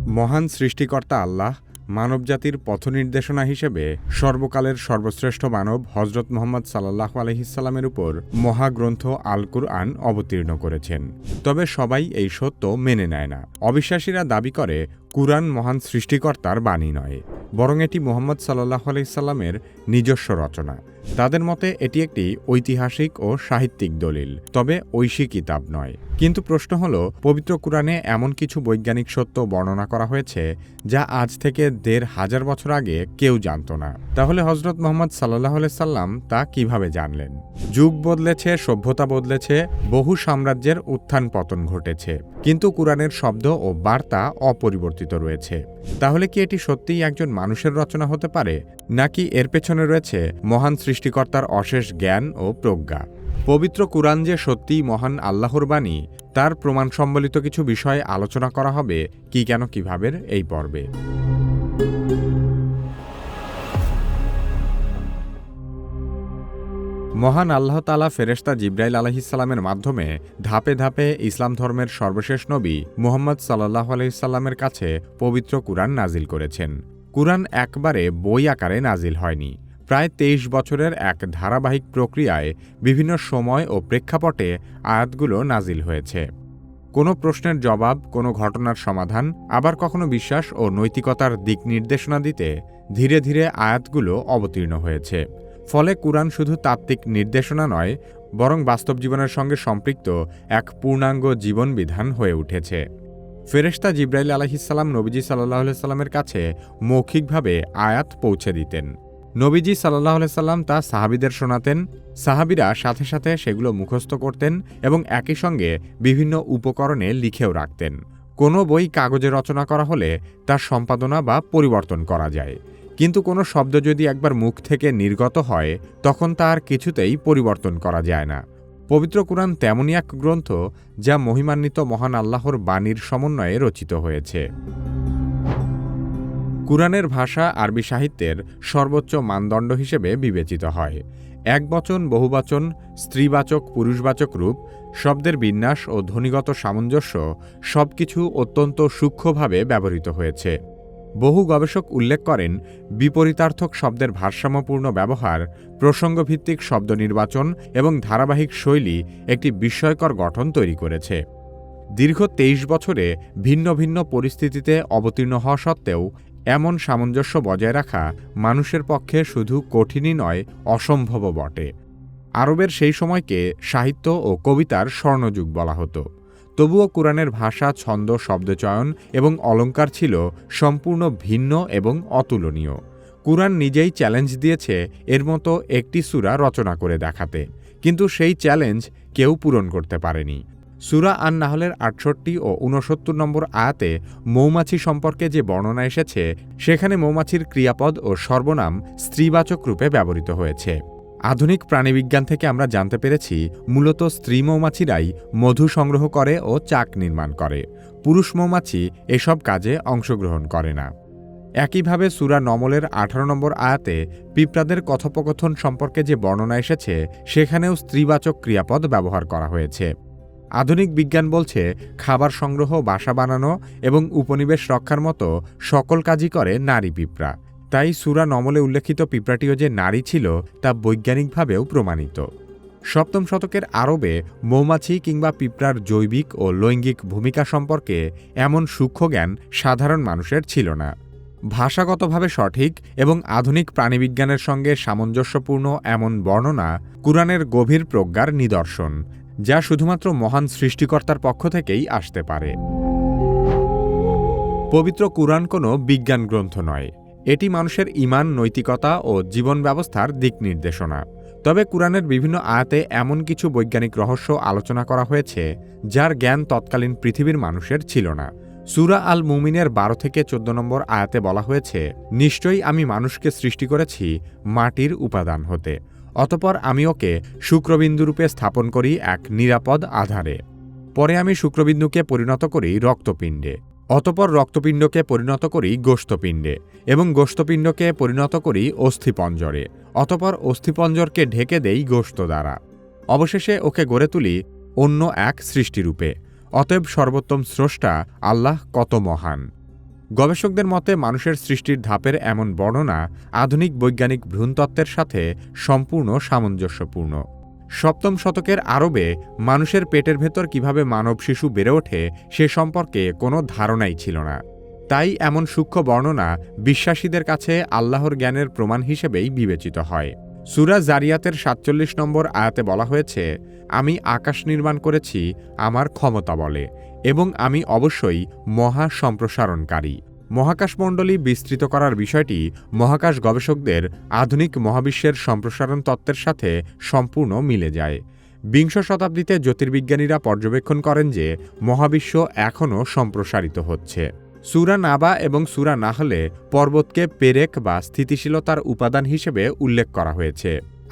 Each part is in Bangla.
মহান সৃষ্টিকর্তা আল্লাহ মানবজাতির পথনির্দেশনা হিসেবে সর্বকালের সর্বশ্রেষ্ঠ মানব হজরত মুহাম্মদ সাল্লাল্লাহু আলাইহিস-সালামের উপর মহাগ্রন্থ আল কুরআন অবতীর্ণ করেছেন। তবে সবাই এই সত্য মেনে নেয় না। অবিশ্বাসীরা দাবি করে কুরআন মহান সৃষ্টিকর্তার বাণী নয়, বরং এটি মুহাম্মদ সাল্লাল্লাহু আলাইহিস-সালামের নিজস্ব রচনা। তাদের মতে এটি একটি ঐতিহাসিক ও সাহিত্যিক দলিল, তবে ঐশী কিতাব নয়। কিন্তু প্রশ্ন হলো, পবিত্র কুরআনে এমন কিছু বৈজ্ঞানিক সত্য বর্ণনা করা হয়েছে যা আজ থেকে ১৫০০ বছর আগে কেউ জানত না। তাহলে হজরত মুহাম্মদ সাল্লাল্লাহু আলাইহি সাল্লাম তা কিভাবে জানলেন? যুগ বদলেছে, সভ্যতা বদলেছে, বহু সাম্রাজ্যের উত্থান পতন ঘটেছে, কিন্তু কুরআনের শব্দ ও বার্তা অপরিবর্তিত রয়েছে। তাহলে কি এটি সত্যিই একজন মানুষের রচনা হতে পারে, নাকি এর পেছনে রয়েছে মহান সৃষ্টিকর্তার অশেষ জ্ঞান ও প্রজ্ঞা? পবিত্র কুরআন যে সত্যিই মহান আল্লাহর বাণী, তার প্রমাণ সম্বলিত কিছু বিষয় আলোচনা করা হবে কি কেন কিভাবে এই পর্বে। মহান আল্লাহ তাআলা ফেরেশতা জিবরাইল আলাইহিস-সালামের মাধ্যমে ধাপে ধাপে ইসলাম ধর্মের সর্বশেষ নবী মুহাম্মদ সাল্লাল্লাহু আলাইহি সাল্লামের কাছে পবিত্র কুরআন নাজিল করেছেন। কুরআন একবারে বই আকারে নাজিল হয়নি। প্রায় ২৩ বছরের এক ধারাবাহিক প্রক্রিয়ায় বিভিন্ন সময় ও প্রেক্ষাপটে আয়াতগুলো নাজিল হয়েছে। কোনো প্রশ্নের জবাব, কোনো ঘটনার সমাধান, আবার কখনো বিশ্বাস ও নৈতিকতার দিক নির্দেশনা দিতে ধীরে ধীরে আয়াতগুলো অবতীর্ণ হয়েছে। ফলে কুরআন শুধু তাত্ত্বিক নির্দেশনা নয়, বরং বাস্তব জীবনের সঙ্গে সম্পৃক্ত এক পূর্ণাঙ্গ জীবনবিধান হয়ে উঠেছে। ফেরেশতা জিবরাইল আলাইহিস-সালাম নবীজি সাল্লাল্লাহু আলাইহি সাল্লামের কাছে মৌখিকভাবে আয়াত পৌঁছে দিতেন। নবীজি সাল্লাল্লাহু আলাইহি সাল্লাম তা সাহাবীদের শোনাতেন। সাহাবীরা সাথে সাথে সেগুলো মুখস্থ করতেন এবং একই সঙ্গে বিভিন্ন উপকরণে লিখেও রাখতেন। কোনো বই কাগজে রচনা করা হলে তার সম্পাদনা বা পরিবর্তন করা যায়, কিন্তু কোনো শব্দ যদি একবার মুখ থেকে নির্গত হয়, তখন তা আর কিছুতেই পরিবর্তন করা যায় না। পবিত্র কুরআন তেমনই এক গ্রন্থ যা মহিমান্বিত মহান আল্লাহর বাণীর সমন্বয়ে রচিত হয়েছে। কুরআনের ভাষা আরবি সাহিত্যের সর্বোচ্চ মানদণ্ড হিসেবে বিবেচিত হয়। একবচন, বহুবচন, স্ত্রীবাচক, পুরুষবাচক রূপ, শব্দের বিন্যাস ও ধ্বনিগত সামঞ্জস্য সবকিছু অত্যন্ত সূক্ষ্মভাবে ব্যবহৃত হয়েছে। বহু গবেষক উল্লেখ করেন, বিপরীতার্থক শব্দের ভারসাম্যপূর্ণ ব্যবহার, প্রসঙ্গভিত্তিক শব্দ নির্বাচন এবং ধারাবাহিক শৈলী একটি বিস্ময়কর গঠন তৈরি করেছে। দীর্ঘ ২৩ বছরে ভিন্ন ভিন্ন পরিস্থিতিতে অবতীর্ণ হওয়া সত্ত্বেও এমন সামঞ্জস্য বজায় রাখা মানুষের পক্ষে শুধু কঠিনই নয়, অসম্ভবও বটে। আরবের সেই সময়কে সাহিত্য ও কবিতার স্বর্ণযুগ বলা হতো। তবুও কুরআনের ভাষা, ছন্দ, শব্দচয়ন এবং অলঙ্কার ছিল সম্পূর্ণ ভিন্ন এবং অতুলনীয়। কুরআন নিজেই চ্যালেঞ্জ দিয়েছে এর মতো একটি সূরা রচনা করে দেখাতে, কিন্তু সেই চ্যালেঞ্জ কেউ পূরণ করতে পারেনি। সূরা আন-নাহলের ৬৮ ও ৬৯ নম্বর আয়াতে মৌমাছি সম্পর্কে যে বর্ণনা এসেছে, সেখানে মৌমাছির ক্রিয়াপদ ও সর্বনাম স্ত্রীবাচক রূপে ব্যবহৃত হয়েছে। আধুনিক প্রাণীবিজ্ঞান থেকে আমরা জানতে পেরেছি, মূলত স্ত্রী মৌমাছিরাই মধু সংগ্রহ করে ও চাক নির্মাণ করে। পুরুষ মৌমাছি এসব কাজে অংশগ্রহণ করে না। একইভাবে সূরা নমলের ১৮ নম্বর আয়াতে পিঁপড়াদের কথোপকথন সম্পর্কে যে বর্ণনা এসেছে, সেখানেও স্ত্রীবাচক ক্রিয়াপদ ব্যবহার করা হয়েছে। আধুনিক বিজ্ঞান বলছে, খাবার সংগ্রহ, বাসা বানানো এবং উপনিবেশ রক্ষার মতো সকল কাজই করে নারী পিঁপড়া। তাই সূরা নমলে উল্লেখিত পিঁপড়াটিও যে নারী ছিল, তা বৈজ্ঞানিকভাবেও প্রমাণিত। ৭ম শতকের আরবে মৌমাছি কিংবা পিঁপড়ার জৈবিক ও লৈঙ্গিক ভূমিকা সম্পর্কে এমন সূক্ষ্ম জ্ঞান সাধারণ মানুষের ছিল না। ভাষাগতভাবে সঠিক এবং আধুনিক প্রাণীবিজ্ঞানের সঙ্গে সামঞ্জস্যপূর্ণ এমন বর্ণনা কুরআনের গভীর প্রজ্ঞার নিদর্শন, যা শুধুমাত্র মহান সৃষ্টিকর্তার পক্ষ থেকেই আসতে পারে। পবিত্র কুরআন কোনো বিজ্ঞান গ্রন্থ নয়, এটি মানুষের ঈমান, নৈতিকতা ও জীবন ব্যবস্থার দিক নির্দেশনা। তবে কুরআনের বিভিন্ন আয়াতে এমন কিছু বৈজ্ঞানিক রহস্য আলোচনা করা হয়েছে যার জ্ঞান তৎকালীন পৃথিবীর মানুষের ছিল না। সূরা আল মুমিনের ১২ থেকে ১৪ নম্বর আয়াতে বলা হয়েছে, নিশ্চয়ই আমি মানুষকে সৃষ্টি করেছি মাটির উপাদান হতে, অতঃপর আমি ওকে শুক্রবিন্দুরূপে স্থাপন করি এক নিরাপদ আধারে। পরে আমি শুক্রবিন্দুকে পরিণত করি রক্তপিণ্ডে, অতঃপর রক্তপিণ্ডকে পরিণত করি গোশতপিণ্ডে এবং গোশতপিণ্ডকে পরিণত করি অস্থিপঞ্জরে, অতঃপর অস্থিপঞ্জরকে ঢেকে দেই গোশত দ্বারা। অবশেষে ওকে গড়ে তুলি অন্য এক সৃষ্টিরূপে। অতএব সর্বোত্তম স্রষ্টা আল্লাহ কত মহান। গবেষকদের মতে মানুষের সৃষ্টির ধাপের এমন বর্ণনা আধুনিক বৈজ্ঞানিক ভ্রূণতত্ত্বের সাথে সম্পূর্ণ সামঞ্জস্যপূর্ণ। 7ম শতকের আরবে মানুষের পেটের ভেতর কিভাবে মানব শিশু বেড়ে ওঠে সে সম্পর্কে কোনো ধারণাই ছিল না। তাই এমন সূক্ষ্ম বর্ণনা বিশ্বাসীদের কাছে আল্লাহর জ্ঞানের প্রমাণ হিসেবেই বিবেচিত হয়। সূরা জারিয়াতের ৪৭ নম্বর আয়াতে বলা হয়েছে, আমি আকাশ নির্মাণ করেছি আমার ক্ষমতা বলে, এবং আমি অবশ্যই মহা সম্প্রসারণকারী। মহাকাশমণ্ডলী বিস্তৃত করার বিষয়টি মহাকাশ গবেষকদের আধুনিক মহাবিশ্বের সম্প্রসারণ তত্ত্বের সাথে সম্পূর্ণ মিলে যায়। ২০ শতাব্দীতে জ্যোতির্বিজ্ঞানীরা পর্যবেক্ষণ করেন যে মহাবিশ্ব এখনও সম্প্রসারিত হচ্ছে। সূরা নাবা এবং সূরা নাহলে পর্বতকে পেরেক বা স্থিতিশীলতার উপাদান হিসেবে উল্লেখ করা হয়েছে।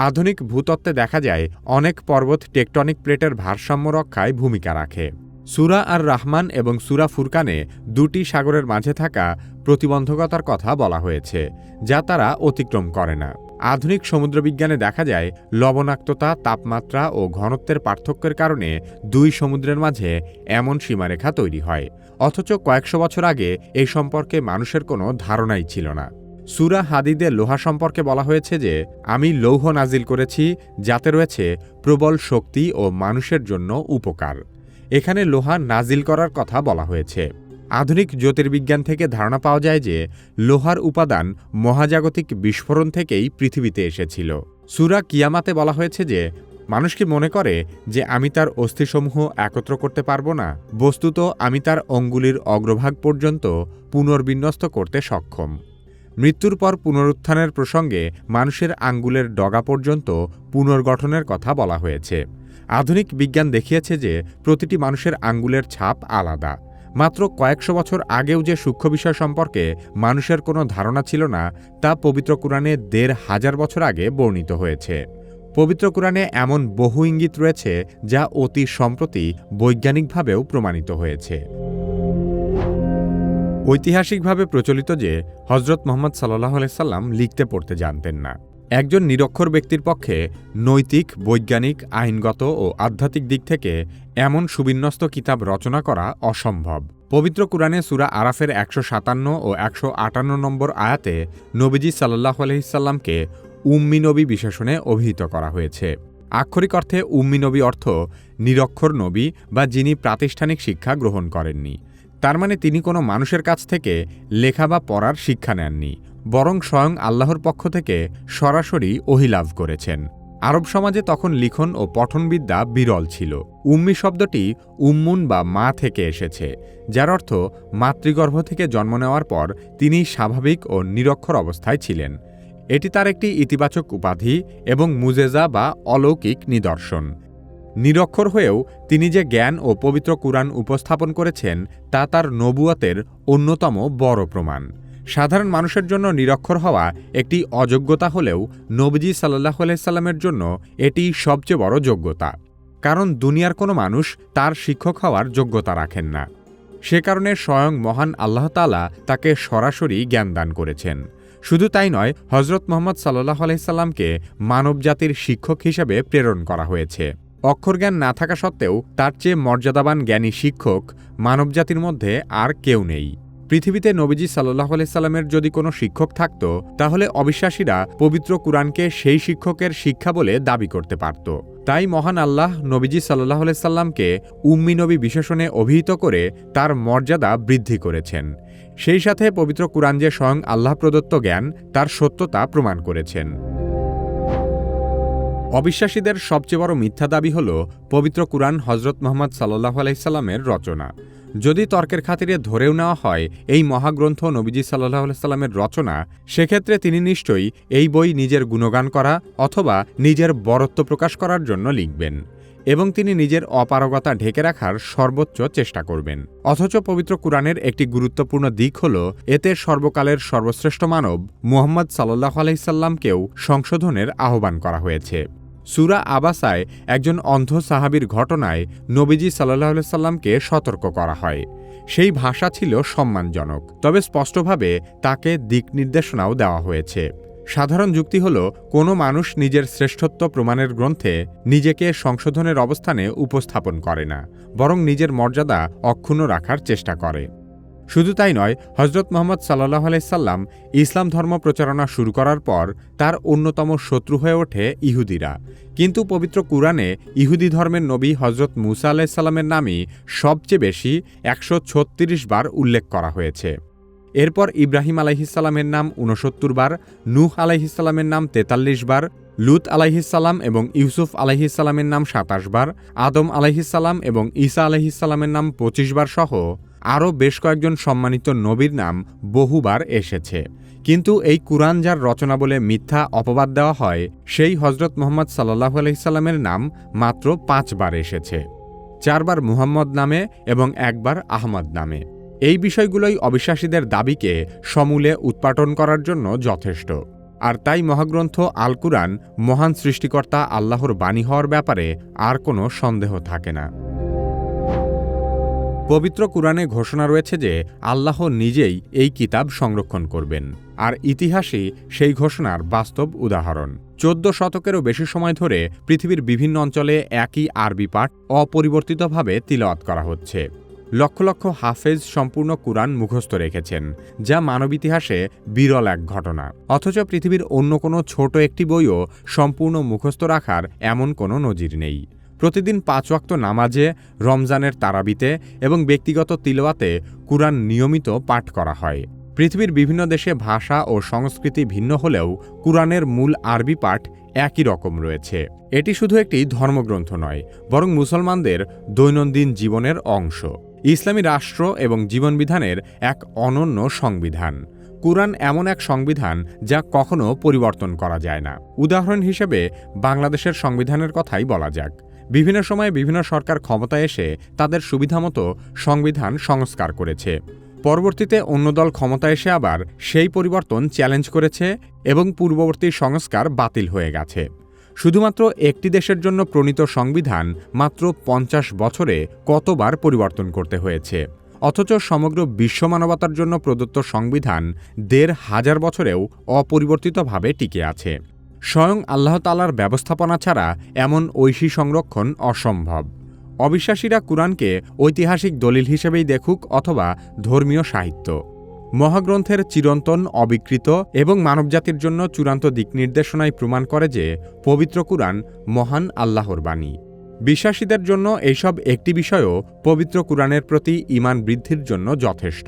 আধুনিক ভূতত্ত্বে দেখা যায় অনেক পর্বত টেকটনিক প্লেটের ভারসাম্য রক্ষায় ভূমিকা রাখে। সূরা আর রহমান এবং সূরা ফুরকানে 2টি সাগরের মাঝে থাকা প্রতিবন্ধকতার কথা বলা হয়েছে, যা তারা অতিক্রম করে না। আধুনিক সমুদ্রবিজ্ঞানে দেখা যায় লবণাক্ততা, তাপমাত্রা ও ঘনত্বের পার্থক্যের কারণে 2 সমুদ্রের মাঝে এমন সীমারেখা তৈরি হয়, অথচ কয়েকশো বছর আগে এই সম্পর্কে মানুষের কোনো ধারণাই ছিল না। সূরা হাদিদে লোহা সম্পর্কে বলা হয়েছে যে আমি লৌহ নাজিল করেছি যাতে রয়েছে প্রবল শক্তি ও মানুষের জন্য উপকার। এখানে লোহা নাজিল করার কথা বলা হয়েছে। আধুনিক জ্যোতির্বিজ্ঞান থেকে ধারণা পাওয়া যায় যে লোহার উপাদান মহাজাগতিক বিস্ফোরণ থেকেই পৃথিবীতে এসেছিল। সূরা কিয়ামাতে বলা হয়েছে যে মানুষ কি মনে করে যে আমি তার অস্থিসমূহ একত্র করতে পারবো না? বস্তুত আমি তার অঙ্গুলির অগ্রভাগ পর্যন্ত পুনর্বিন্যস্ত করতে সক্ষম। মৃত্যুর পর পুনরুত্থানের প্রসঙ্গে মানুষের আঙ্গুলের ডগা পর্যন্ত পুনর্গঠনের কথা বলা হয়েছে। আধুনিক বিজ্ঞান দেখিয়েছে যে প্রতিটি মানুষের আঙ্গুলের ছাপ আলাদা। মাত্র কয়েকশো বছর আগেও যে সূক্ষ্ম বিষয় সম্পর্কে মানুষের কোনো ধারণা ছিল না, তা পবিত্র কুরআনে ১,৫০০ বছর আগে বর্ণিত হয়েছে। পবিত্র কুরআনে এমন বহু ইঙ্গিত রয়েছে যা অতি সম্প্রতি বৈজ্ঞানিকভাবেও প্রমাণিত হয়েছে। ঐতিহাসিকভাবে প্রচলিত যে হজরত মুহাম্মদ সাল্লাল্লাহু আলাইহি সাল্লাম লিখতে পড়তে জানতেন না। একজন নিরক্ষর ব্যক্তির পক্ষে নৈতিক, বৈজ্ঞানিক, আইনগত ও আধ্যাত্মিক দিক থেকে এমন সুবিন্যস্ত কিতাব রচনা করা অসম্ভব। পবিত্র কুরআনে সূরা আরাফের ১৫৭ ও ১৫৮ নম্বর আয়াতে নবীজি সাল্লাল্লাহু আলাইহি সাল্লামকে উম্মি নবী বিশেষণে অভিহিত করা হয়েছে। আক্ষরিক অর্থে উম্মি নবী অর্থ নিরক্ষর নবী বা যিনি প্রাতিষ্ঠানিক শিক্ষা গ্রহণ করেননি। তার মানে তিনি কোনো মানুষের কাছ থেকে লেখা বা পড়ার শিক্ষা নেননি, বরং স্বয়ং আল্লাহর পক্ষ থেকে সরাসরি ওহী লাভ করেছেন। আরব সমাজে তখন লিখন ও পঠনবিদ্যা বিরল ছিল। উম্মি শব্দটি উম্মুন বা মা থেকে এসেছে, যার অর্থ মাতৃগর্ভ থেকে জন্ম নেওয়ার পর তিনি স্বাভাবিক ও নিরক্ষর অবস্থায় ছিলেন। এটি তার একটি ইতিবাচক উপাধি এবং মুজেজা বা অলৌকিক নিদর্শন। নিরক্ষর হয়েও তিনি যে জ্ঞান ও পবিত্র কুরআন উপস্থাপন করেছেন তা তার নবুয়তের অন্যতম বড় প্রমাণ। সাধারণ মানুষের জন্য নিরক্ষর হওয়া একটি অযোগ্যতা হলেও নবীজি সাল্লাল্লাহু আলাইহি সাল্লামের জন্য এটি সবচেয়ে বড় যোগ্যতা, কারণ দুনিয়ার কোনো মানুষ তার শিক্ষক হওয়ার যোগ্যতা রাখেন না। সে কারণে স্বয়ং মহান আল্লাহ তাআলা তাকে সরাসরি জ্ঞান দান করেছেন। শুধু তাই নয়, হজরত মুহাম্মদ সাল্লাল্লাহু আলাইহি সাল্লামকে মানবজাতির শিক্ষক হিসেবে প্রেরণ করা হয়েছে। অক্ষরজ্ঞান না থাকা সত্ত্বেও তার চেয়ে মর্যাদাবান জ্ঞানী শিক্ষক মানবজাতির মধ্যে আর কেউ নেই। পৃথিবীতে নবীজি সাল্লাল্লাহু আলাইহি সাল্লামের যদি কোনো শিক্ষক থাকত, তাহলে অবিশ্বাসীরা পবিত্র কুরআনকে সেই শিক্ষকের শিক্ষা বলে দাবি করতে পারত। তাই মহান আল্লাহ নবীজি সাল্লাল্লাহু আলাইহি সাল্লামকে উম্মি নবী বিশেষণে অভিহিত করে তার মর্যাদা বৃদ্ধি করেছেন। সেই সাথে পবিত্র কুরআন যে স্বয়ং আল্লাহ প্রদত্ত জ্ঞান, তার সত্যতা প্রমাণ করেছেন। অবিশ্বাসীদের সবচেয়ে বড় মিথ্যা দাবি হল পবিত্র কুরআন হজরত মুহাম্মদ সাল্লাল্লাহু আলাইহি সাল্লামের রচনা। যদি তর্কের খাতিরে ধরেও নেওয়া হয় এই মহাগ্রন্থ নবীজি সাল্লাল্লাহু আলাইহি সাল্লামের রচনা, সেক্ষেত্রে তিনি নিশ্চয়ই এই বই নিজের গুণগান করা অথবা নিজের বরত্ব প্রকাশ করার জন্য লিখবেন এবং তিনি নিজের অপারগতা ঢেকে রাখার সর্বোচ্চ চেষ্টা করবেন। অথচ পবিত্র কুরআনের একটি গুরুত্বপূর্ণ দিক হল এতে সর্বকালের সর্বশ্রেষ্ঠ মানব মুহাম্মদ সাল্লাল্লাহু আলাইহি সাল্লামকেও সংশোধনের আহ্বান করা হয়েছে। সূরা আবাসায় একজন অন্ধ সাহাবীর ঘটনায় নবীজি সাল্লাল্লাহু আলাইহি সাল্লামকে সতর্ক করা হয়। সেই ভাষা ছিল সম্মানজনক, তবে স্পষ্টভাবে তাকে দিক নির্দেশনাও দেওয়া হয়েছে। সাধারণ যুক্তি হল কোনো মানুষ নিজের শ্রেষ্ঠত্ব প্রমাণের গ্রন্থে নিজেকে সংশোধনের অবস্থানে উপস্থাপন করে না, বরং নিজের মর্যাদা অক্ষুণ্ণ রাখার চেষ্টা করে। শুধু তাই নয়, হজরত মুহাম্মদ সাল্লাল্লাহু আলাইহি সাল্লাম ইসলাম ধর্ম প্রচারণা শুরু করার পর তার অন্যতম শত্রু হয়ে ওঠে ইহুদিরা। কিন্তু পবিত্র কুরআনে ইহুদি ধর্মের নবী হজরত মুসা আলাইহিস সালামের নামই সবচেয়ে বেশি ১৩৬ বার উল্লেখ করা হয়েছে। এরপর ইব্রাহিম আলাইহিস সালামের নাম ৬৯ বার, নূহ আলাইহিস সালামের নাম ৪৩ বার, লূত আলাইহিস সালাম এবং ইউসুফ আলাইহিস সালামের নাম ২৭ বার, আদম আলাইহিস সালাম এবং ঈসা আলাইহিস সালামের নাম ২৫ বার সহ আরও বেশ কয়েকজন সম্মানিত নবীর নাম বহুবার এসেছে। কিন্তু এই কুরআন যার রচনা বলে মিথ্যা অপবাদ দেওয়া হয়, সেই হজরত মুহাম্মদ সাল্লাল্লাহু আলাইহি সাল্লামের নাম মাত্র ৫ বার এসেছে, ৪ বার মুহাম্মদ নামে এবং ১ বার আহমদ নামে। এই বিষয়গুলোই অবিশ্বাসীদের দাবিকে সমূলে উৎপাটন করার জন্য যথেষ্ট। আর তাই মহাগ্রন্থ আল কুরআন মহান সৃষ্টিকর্তা আল্লাহর বাণী হওয়ার ব্যাপারে আর কোনো সন্দেহ থাকে না। পবিত্র কুরআনে ঘোষণা রয়েছে যে আল্লাহ নিজেই এই কিতাব সংরক্ষণ করবেন, আর ইতিহাসই সেই ঘোষণার বাস্তব উদাহরণ। ১৪ শতকেরও বেশি সময় ধরে পৃথিবীর বিভিন্ন অঞ্চলে একই আরবি পাঠ অপরিবর্তিতভাবে তিলাওয়াত করা হচ্ছে। লক্ষ লক্ষ হাফেজ সম্পূর্ণ কুরআন মুখস্থ রেখেছেন, যা মানব ইতিহাসে বিরল এক ঘটনা। অথচ পৃথিবীর অন্য কোনো ছোট একটি বইও সম্পূর্ণ মুখস্থ রাখার এমন কোনো নজির নেই। প্রতিদিন ৫ ওয়াক্ত নামাজে, রমজানের তারাবিতে এবং ব্যক্তিগত তিলাওয়াতে কুরআন নিয়মিত পাঠ করা হয়। পৃথিবীর বিভিন্ন দেশে ভাষা ও সংস্কৃতি ভিন্ন হলেও কুরআনের মূল আরবি পাঠ একই রকম রয়েছে। এটি শুধু একটি ধর্মগ্রন্থ নয়, বরং মুসলমানদের দৈনন্দিন জীবনের অংশ, ইসলামী রাষ্ট্র এবং জীবনবিধানের এক অনন্য সংবিধান। কুরআন এমন এক সংবিধান যা কখনো পরিবর্তন করা যায় না। উদাহরণ হিসেবে বাংলাদেশের সংবিধানের কথাই বলা যাক। বিভিন্ন সময়ে বিভিন্ন সরকার ক্ষমতায় এসে তাদের সুবিধামতো সংবিধান সংস্কার করেছে। পরবর্তীতে অন্য দল ক্ষমতায় এসে আবার সেই পরিবর্তন চ্যালেঞ্জ করেছে এবং পূর্ববর্তী সংস্কার বাতিল হয়ে গেছে। শুধুমাত্র একটি দেশের জন্য প্রণীত সংবিধান মাত্র ৫০ বছরে কতবার পরিবর্তন করতে হয়েছে, অথচ সমগ্র বিশ্ব মানবতার জন্য প্রদত্ত সংবিধান ১৫০০ বছরেও অপরিবর্তিতভাবে টিকে আছে। স্বয়ং আল্লাহ তাআলার ব্যবস্থাপনা ছাড়া এমন ঐশী সংরক্ষণ অসম্ভব। অবিশ্বাসীরা কুরআনকে ঐতিহাসিক দলিল হিসেবেই দেখুক অথবা ধর্মীয় সাহিত্য, মহাগ্রন্থের চিরন্তন, অবিকৃত এবং মানবজাতির জন্য চূড়ান্ত দিকনির্দেশনায় প্রমাণ করে যে পবিত্র কুরআন মহান আল্লাহর বাণী। বিশ্বাসীদের জন্য এইসব একটি বিষয়ও পবিত্র কুরআনের প্রতি ঈমান বৃদ্ধির জন্য যথেষ্ট।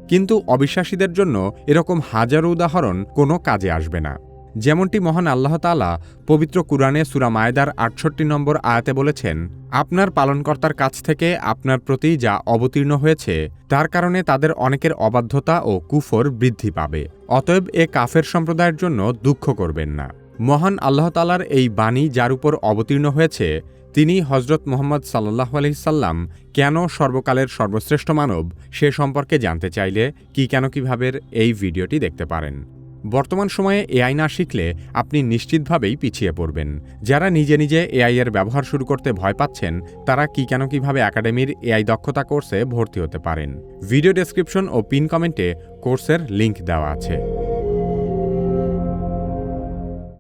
কিন্তু অবিশ্বাসীদের জন্য এরকম হাজারো উদাহরণ কোনো কাজে আসবে না। যেমনটি মহান আল্লাহ তাআলা পবিত্র কুরআনে সূরা মায়েদার ৬৮ নম্বর আয়াতে বলেছেন, আপনার পালনকর্তার কাছ থেকে আপনার প্রতি যা অবতীর্ণ হয়েছে তার কারণে তাদের অনেকের অবাধ্যতা ও কুফর বৃদ্ধি পাবে। অতএব এ কাফের সম্প্রদায়ের জন্য দুঃখ করবেন না। মহান আল্লাহ তাআলার এই বাণী যার উপর অবতীর্ণ হয়েছে তিনি হজরত মুহাম্মদ সাল্লাল্লাহু আলাইহি সাল্লাম কেন সর্বকালের সর্বশ্রেষ্ঠ মানব সে সম্পর্কে জানতে চাইলে কিভাবে এই ভিডিওটি দেখতে পারেন। বর্তমান সময়ে এআই না শিখলে আপনি নিশ্চিতভাবেই পিছিয়ে পড়বেন। যারা নিজে নিজে এআই এর ব্যবহার শুরু করতে ভয় পাচ্ছেন তারা কিভাবে একাডেমির এআই দক্ষতা কোর্সে ভর্তি হতে পারেন। ভিডিও ডেসক্রিপশন ও পিন কমেন্টে কোর্সের লিংক দেওয়া আছে।